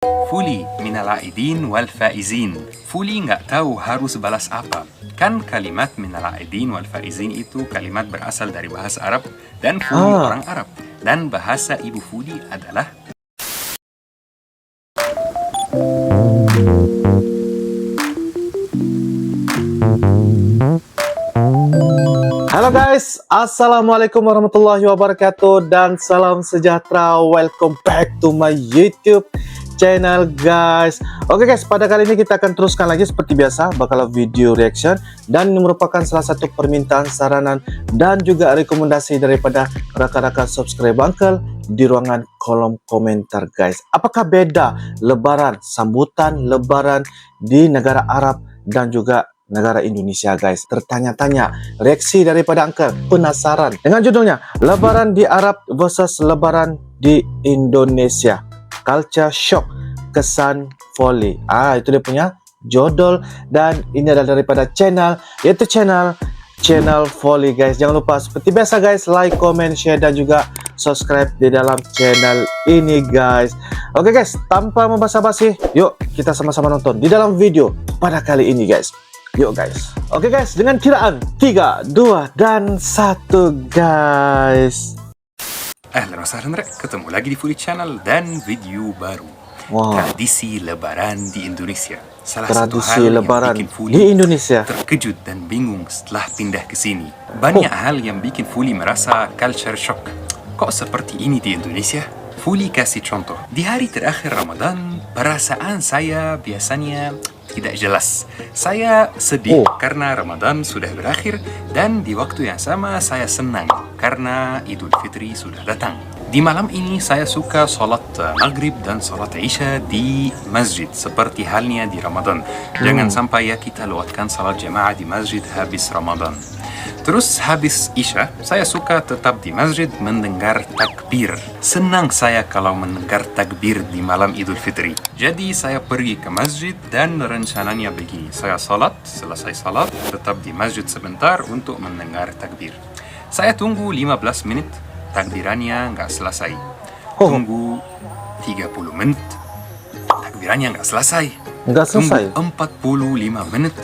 Fuli minal aidin wal faizin. Fuli nggak tahu harus balas apa. Kan kalimat minal aidin wal faizin itu kalimat berasal dari bahasa Arab dan Fuli orang Arab. Dan bahasa ibu Fuli adalah Halo guys, assalamualaikum warahmatullahi wabarakatuh dan salam sejahtera. Welcome back to my YouTube channel guys. Oke guys, pada kali ini kita akan teruskan lagi seperti biasa bakal video reaction, dan ini merupakan salah satu permintaan, saranan dan juga rekomendasi daripada rakan-rakan subscribe Uncle di ruangan kolom komentar guys. Apakah beda lebaran, sambutan lebaran di negara Arab dan juga negara Indonesia guys? Tertanya-tanya, reaksi daripada Uncle penasaran dengan judulnya Lebaran di Arab versus Lebaran di Indonesia, Culture Shock, Kesan Foli. Itu dia punya judul, dan ini adalah daripada channel, yaitu channel Foli guys. Jangan lupa seperti biasa guys, like, comment, share dan juga subscribe di dalam channel ini guys. Oke guys, tanpa membasa-basi, yuk kita sama-sama nonton di dalam video pada kali ini guys. Yuk guys. Oke guys, dengan kiraan 3, 2, dan 1 guys. Ahlan wa sahlan rek, ketemu lagi di Fuli Channel dan video baru. Tradisi lebaran di Indonesia. Salah satu hal lebaran yang bikin Fuli di Indonesia terkejut dan bingung setelah pindah ke sini. Banyak hal yang bikin Fuli merasa culture shock. Kok seperti ini di Indonesia? Fuli kasih contoh. Di hari terakhir Ramadan, perasaan saya biasanya tidak jelas. Saya sedih karena Ramadan sudah berakhir, dan di waktu yang sama saya senang karena Idul Fitri sudah datang. Di malam ini saya suka sholat maghrib dan sholat isya di masjid seperti halnya di Ramadan. Jangan sampai ya kita lewatkan sholat jamaah di masjid habis Ramadan. Terus habis isya, saya suka tetap di masjid mendengar takbir. Senang saya kalau mendengar takbir di malam Idul Fitri. Jadi saya pergi ke masjid dan rencananya begini. Saya salat, selesai salat, tetap di masjid sebentar untuk mendengar takbir. Saya tunggu 15 menit, takbirannya nggak selesai. Tunggu 30 menit, takbirannya nggak selesai. Tunggu 45 menit,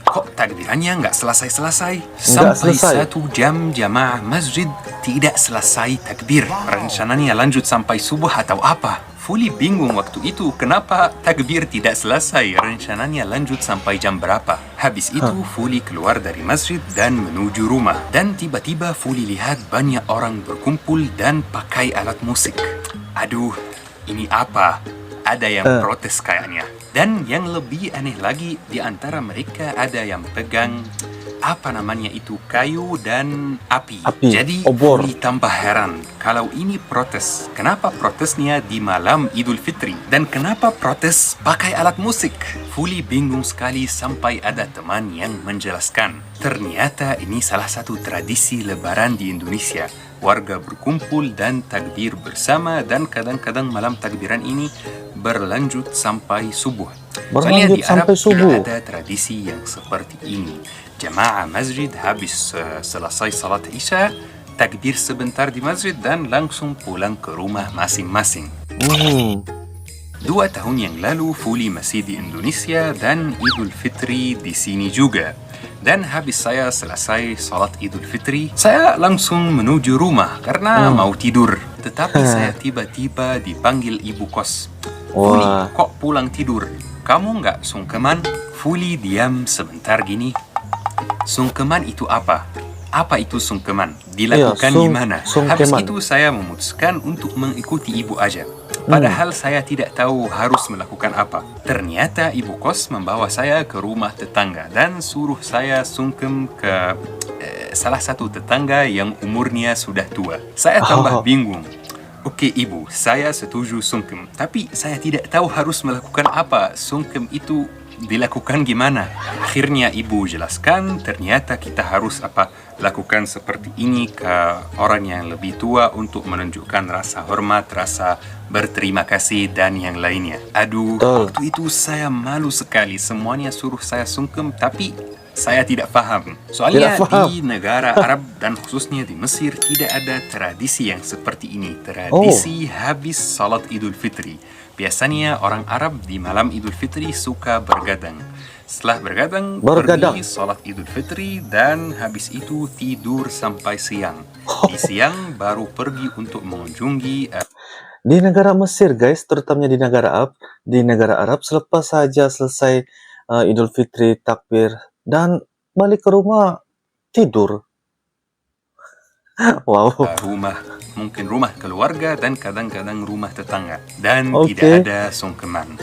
kok takbirannya nggak selesai-selesai. Sampai 1 jam jamaah masjid tidak selesai takbir. Rencananya lanjut sampai subuh atau apa. Fuli bingung waktu itu kenapa takbir tidak selesai. Rencananya lanjut sampai jam berapa. Habis itu Fuli keluar dari masjid dan menuju rumah. Dan tiba-tiba Fuli lihat banyak orang berkumpul dan pakai alat musik. Aduh, ini apa? Ada yang protes kayaknya. Dan yang lebih aneh lagi, di antara mereka ada yang pegang apa namanya itu, kayu dan api. Jadi Fuli tambah heran kalau ini protes. Kenapa protesnya di malam Idul Fitri? Dan kenapa protes pakai alat musik? Fuli bingung sekali sampai ada teman yang menjelaskan. Ternyata ini salah satu tradisi lebaran di Indonesia. Warga berkumpul dan takbir bersama, dan kadang-kadang malam takbiran ini berlanjut sampai subuh. Soalnya di Arab tidak ada tradisi yang seperti ini. Jamaah masjid habis selesai salat isya, takbir sebentar di masjid dan langsung pulang ke rumah masing-masing. 2 tahun yang lalu Fuli masih di Indonesia dan Idul Fitri di sini juga. Dan habis saya selesai salat Idul Fitri, saya langsung menuju rumah karena mau tidur. Tetapi saya tiba-tiba dipanggil ibu kos. Fuli, kok pulang tidur? Kamu nggak sungkeman? Fuli diam sebentar gini. Sungkeman itu apa? Apa itu sungkeman? Dilakukan gimana? Habis itu saya memutuskan untuk mengikuti ibu aja. Padahal saya tidak tahu harus melakukan apa. Ternyata ibu kos membawa saya ke rumah tetangga dan suruh saya sungkem ke salah satu tetangga yang umurnya sudah tua. Saya tambah bingung. Oke ibu, saya setuju sungkem, tapi saya tidak tahu harus melakukan apa. Sungkem itu dilakukan gimana? Akhirnya ibu jelaskan, ternyata kita harus lakukan seperti ini ke orang yang lebih tua untuk menunjukkan rasa hormat, rasa berterima kasih dan yang lainnya. Aduh, waktu itu saya malu sekali. Semuanya suruh saya sungkem, tapi saya tidak paham. Soalnya di negara Arab dan khususnya di Mesir tidak ada tradisi yang seperti ini. Tradisi habis salat Idul Fitri. Biasanya orang Arab di malam Idul Fitri suka bergadang. Setelah bergadang, pergi sholat Idul Fitri dan habis itu tidur sampai siang. Di siang baru pergi untuk mengunjungi Di negara Mesir, guys, terutamanya di negara Arab, selepas saja selesai Idul Fitri, takbir, dan balik ke rumah tidur. Wow. Rumah, mungkin rumah keluarga dan kadang-kadang rumah tetangga. Dan tidak ada sungkeman.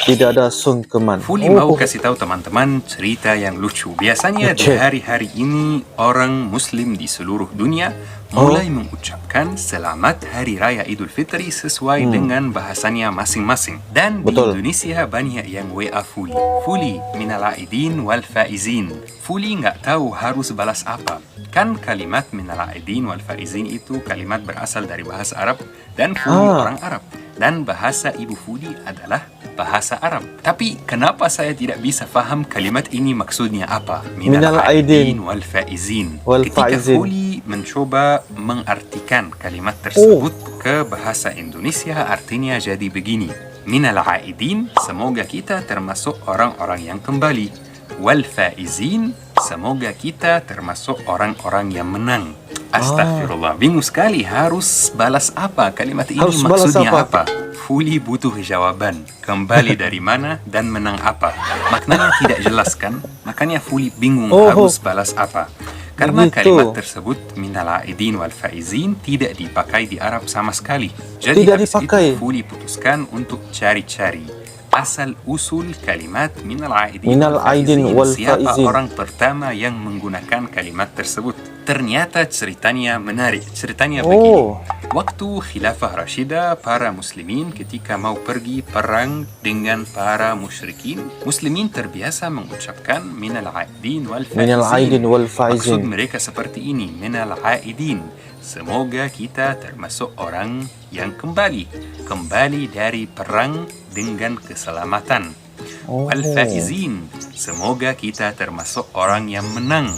Tidak ada sungkeman. Fuli mau kasih tahu teman-teman cerita yang lucu. Biasanya di hari-hari ini orang Muslim di seluruh dunia mulai mengucapkan selamat Hari Raya Idul Fitri sesuai dengan bahasanya masing-masing. Dan di Indonesia banyak yang WA Fuli. Fuli minal aidin wal faizin. Fuli nggak tahu harus balas apa. Kan kalimat minal aidin wal faizin itu kalimat berasal dari bahasa Arab dan Fuli orang Arab. Dan bahasa ibu Fuli adalah bahasa Arab. Tapi kenapa saya tidak bisa faham kalimat ini maksudnya apa? Minal aidin wal faizin. Ketika Fuli mencoba mengartikan kalimat tersebut ke bahasa Indonesia, artinya jadi begini. Minal aidin, semoga kita termasuk orang-orang yang kembali. Wal faizin, semoga kita termasuk orang-orang yang menang. Astagfirullah, bingung sekali harus balas apa kalimat ini, maksudnya apa? Fuli butuh jawaban. Kembali dari mana dan menang apa? Maknanya tidak jelas kan? Makanya Fuli bingung harus balas apa. Karena kalimat tersebut minal aidin wal faizin tidak dipakai di Arab sama sekali. Jadi habis itu Fuli putuskan untuk cari-cari asal usul kalimat minal aidin wal faizin. Siapa orang pertama yang menggunakan kalimat tersebut? Ternyata ceritanya menarik. Ceritanya begini. Waktu Khilafah Rashidah, para muslimin ketika mau pergi perang dengan para musyrikin, muslimin terbiasa mengucapkan minal aidin wal faizin. Maksud mereka seperti ini, minal aidin, semoga kita termasuk orang yang kembali dari perang dengan keselamatan. Wal faizin, semoga kita termasuk orang yang menang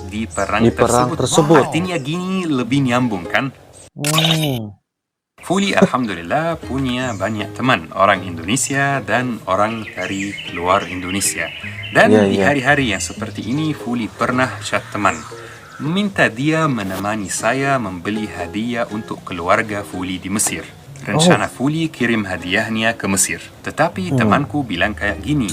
di perang tersebut. Wah, artinya gini lebih nyambung kan? Fuli alhamdulillah punya banyak teman orang Indonesia dan orang dari luar Indonesia. Dan di hari-hari yang seperti ini Fuli pernah chat teman, meminta dia menemani saya membeli hadiah untuk keluarga Fuli di Mesir. Rencana Fuli kirim hadiahnya ke Mesir. Tetapi temanku bilang kayak gini,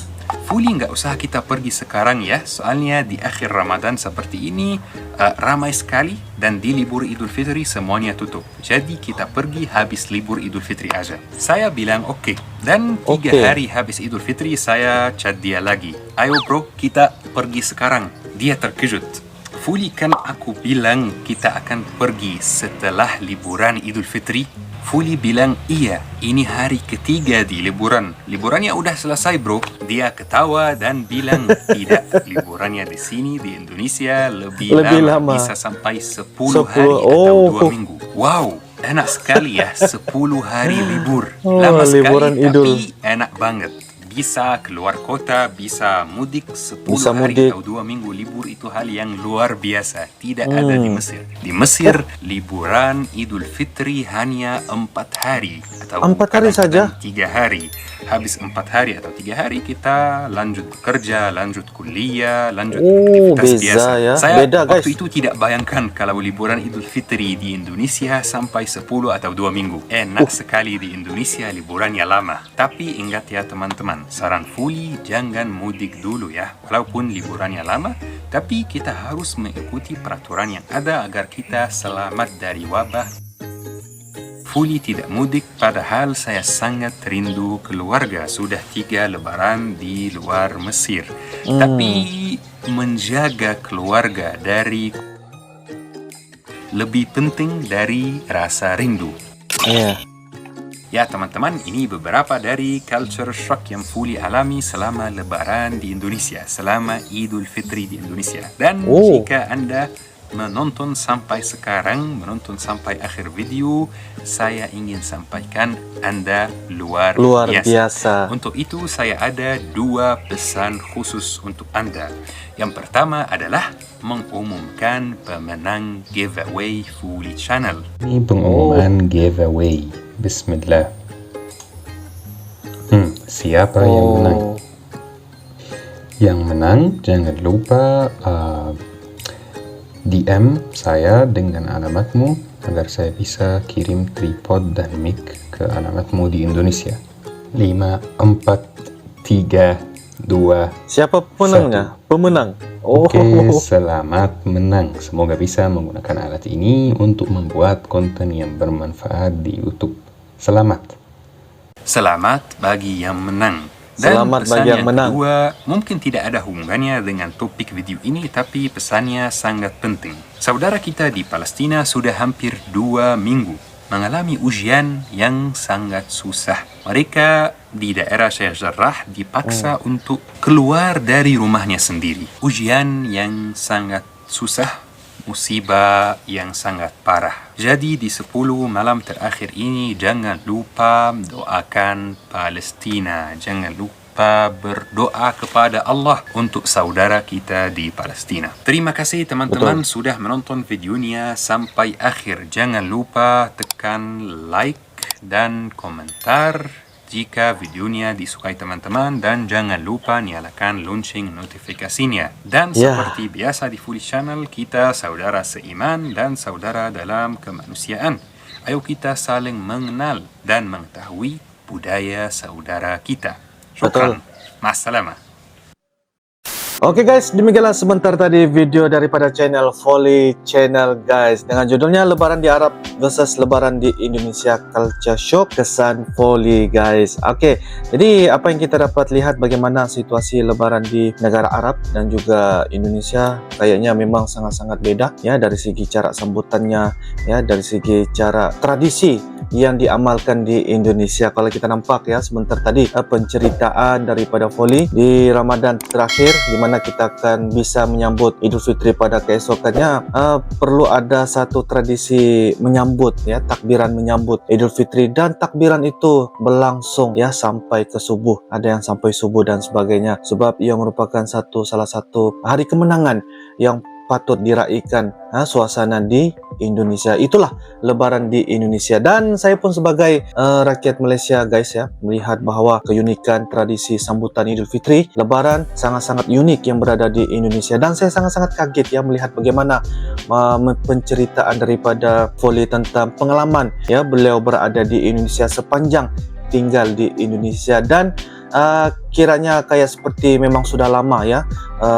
Fuli nggak usah kita pergi sekarang ya, soalnya di akhir Ramadan seperti ini ramai sekali dan di libur Idul Fitri semuanya tutup. Jadi kita pergi habis libur Idul Fitri aja. Saya bilang oke. Dan 3 hari habis Idul Fitri saya chat dia lagi. Ayo bro, kita pergi sekarang. Dia terkejut. Fuli kan aku bilang kita akan pergi setelah liburan Idul Fitri. Fuli bilang, iya, ini hari ketiga di liburan. Liburannya udah selesai bro. Dia ketawa dan bilang, tidak, liburannya di sini di Indonesia lebih lama. Bisa sampai 10 hari atau 2 minggu. Wow, enak sekali ya, 10 hari libur. Lama sekali, tapi enak banget. Bisa keluar kota, bisa mudik 10 hari atau 2 minggu libur, itu hal yang luar biasa. Tidak ada di Mesir. Di Mesir, liburan Idul Fitri hanya 4 hari. Atau 4 hari saja? 3 hari. Habis 4 hari atau 3 hari kita lanjut bekerja, lanjut kuliah, lanjut aktivitas biasa. Ya? Saya waktu itu tidak bayangkan kalau liburan Idul Fitri di Indonesia sampai 10 atau 2 minggu. Enak sekali di Indonesia liburannya lama. Tapi ingat ya teman-teman, saran Fuli jangan mudik dulu ya. Walaupun liburannya lama, tapi kita harus mengikuti peraturan yang ada agar kita selamat dari wabah. Fuli tidak mudik, padahal saya sangat rindu keluarga. Sudah 3 lebaran di luar Mesir. Tapi menjaga keluarga lebih penting dari rasa rindu. Ya teman-teman, ini beberapa dari culture shock yang Fuli alami selama lebaran di Indonesia, selama Idul Fitri di Indonesia. Dan jika Anda menonton sampai sekarang, menonton sampai akhir video, saya ingin sampaikan Anda luar biasa. Untuk itu saya ada 2 pesan khusus untuk Anda. Yang pertama adalah mengumumkan pemenang giveaway Fuli Channel. Ini pengumuman giveaway. Bismillah. siapa yang menang. Yang menang jangan lupa DM saya dengan alamatmu agar saya bisa kirim tripod dan mic ke alamatmu di Indonesia. 5, 4, 3, 2, Siapa pemenangnya? Pemenang. Oke, selamat menang. Semoga bisa menggunakan alat ini untuk membuat konten yang bermanfaat di YouTube. Selamat. Selamat bagi yang menang. Dan Selamat pesan bagi yang menang. kedua mungkin tidak ada hubungannya dengan topik video ini, tapi pesannya sangat penting. Saudara kita di Palestina sudah hampir 2 minggu mengalami ujian yang sangat susah. Mereka di daerah Sheikh Jarrah dipaksa untuk keluar dari rumahnya sendiri. Ujian yang sangat susah, musibah yang sangat parah. Jadi di 10 malam terakhir ini jangan lupa doakan Palestina. Jangan lupa berdoa kepada Allah untuk saudara kita di Palestina. Terima kasih teman-teman sudah menonton videonya sampai akhir. Jangan lupa tekan like dan komentar jika videonya disukai teman-teman, dan jangan lupa nyalakan lonceng notifikasinya. Dan seperti biasa di Fuli Channel, kita saudara seiman dan saudara dalam kemanusiaan. Ayo kita saling mengenal dan mengetahui budaya saudara kita. Syukran. Ma'assalamah. Oke guys, demikianlah sebentar tadi video daripada channel Fuli Channel guys, dengan judulnya Lebaran di Arab versus Lebaran di Indonesia, Culture Shock, kesan Fuli guys. Oke, jadi apa yang kita dapat lihat bagaimana situasi Lebaran di negara Arab dan juga Indonesia, kayaknya memang sangat-sangat beda ya, dari segi cara sambutannya ya, dari segi cara tradisi yang diamalkan di Indonesia. Kalau kita nampak ya sebentar tadi penceritaan daripada Fuli di Ramadan terakhir, di mana kita akan bisa menyambut Idul Fitri pada keesokannya, perlu ada satu tradisi menyambut ya, takbiran menyambut Idul Fitri, dan takbiran itu berlangsung ya sampai ke subuh. Ada yang sampai subuh dan sebagainya, sebab ia merupakan salah satu hari kemenangan yang patut diraihkan suasana di Indonesia. Itulah Lebaran di Indonesia, dan saya pun sebagai rakyat Malaysia guys ya, melihat bahwa keunikan tradisi sambutan Idul Fitri Lebaran sangat-sangat unik yang berada di Indonesia, dan saya sangat-sangat kaget ya melihat bagaimana penceritaan daripada Fuli tentang pengalaman ya beliau berada di Indonesia sepanjang tinggal di Indonesia, dan kiranya kayak seperti memang sudah lama ya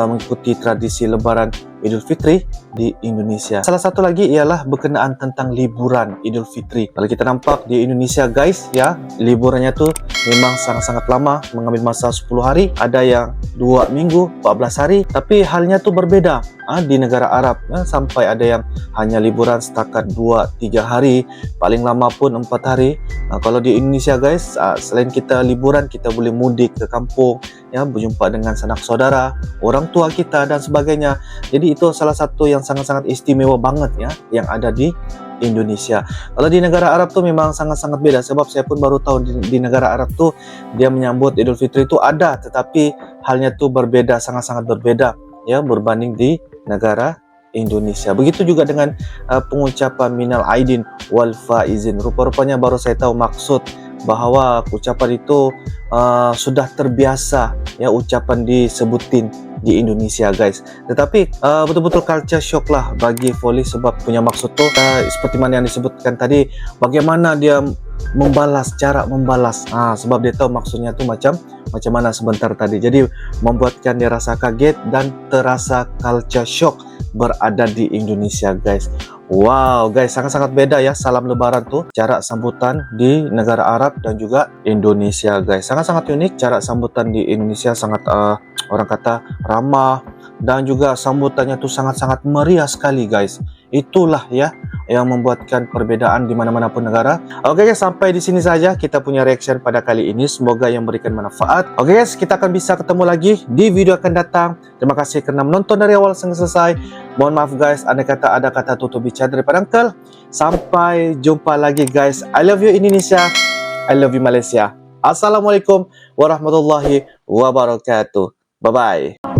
mengikuti tradisi Lebaran Idul Fitri di Indonesia. Salah satu lagi ialah berkenaan tentang liburan Idul Fitri. Kalau kita nampak di Indonesia guys ya, liburannya tuh memang sangat-sangat lama, mengambil masa 10 hari, ada yang 2 minggu, 14 hari, tapi halnya tuh berbeda di negara Arab ya, sampai ada yang hanya liburan setakat 2-3 hari, paling lama pun 4 hari. Kalau di Indonesia guys, selain kita liburan, kita boleh mudik ke kampung ya, berjumpa dengan sanak saudara, orang tua kita dan sebagainya. Jadi itu salah satu yang sangat-sangat istimewa banget ya yang ada di Indonesia. Kalau di negara Arab tuh memang sangat-sangat beda, sebab saya pun baru tahu di negara Arab tuh dia menyambut Idul Fitri itu ada, tetapi halnya tuh berbeda, sangat-sangat berbeda ya berbanding di negara Indonesia. Begitu juga dengan pengucapan minal aidin wal faizin. Rupa-rupanya baru saya tahu maksud bahwa ucapan itu sudah terbiasa ya ucapan disebutin di Indonesia guys. Tetapi betul-betul culture shock lah bagi Fuli, sebab punya maksud tuh seperti mana yang disebutkan tadi, bagaimana dia membalas, cara membalas. Sebab dia tahu maksudnya tuh macam mana sebentar tadi. Jadi membuatkan dia rasa kaget dan terasa culture shock berada di Indonesia guys. Wow guys, sangat-sangat beda ya salam Lebaran tuh, cara sambutan di negara Arab dan juga Indonesia guys. Sangat-sangat unik cara sambutan di Indonesia, sangat orang kata ramah, dan juga sambutannya tuh sangat-sangat meriah sekali guys. Itulah ya yang membuatkan perbedaan di mana-mana pun negara. Oke guys, sampai di sini saja kita punya reaction pada kali ini. Semoga yang memberikan manfaat. Oke guys, kita akan bisa ketemu lagi di video akan datang. Terima kasih karena menonton dari awal sampai selesai. Mohon maaf guys, ada kata tutup bicara daripada Uncle. Sampai jumpa lagi guys. I love you Indonesia. I love you Malaysia. Assalamualaikum warahmatullahi wabarakatuh. Bye bye.